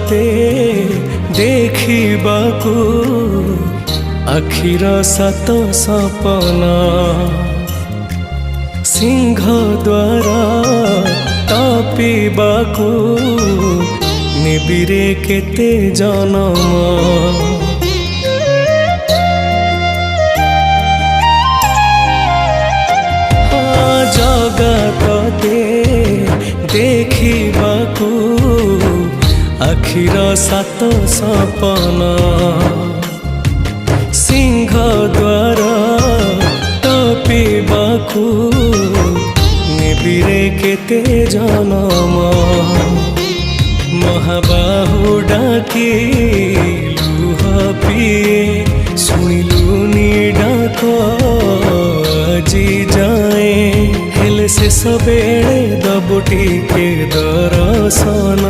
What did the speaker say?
तोते देखिबाकू आखिर सात सपना सिंह द्वारा टपिबाकू निबिरे केते जनम जगते देखिबाकू आखिर सात सपना सिंह द्वारा टपिबाकू निबिरे केते जनम महाबाहु डाकी लुह पिए शुणिलुनी डाक आजी जाए हेले शेष बेले दबु टिके दर्शन।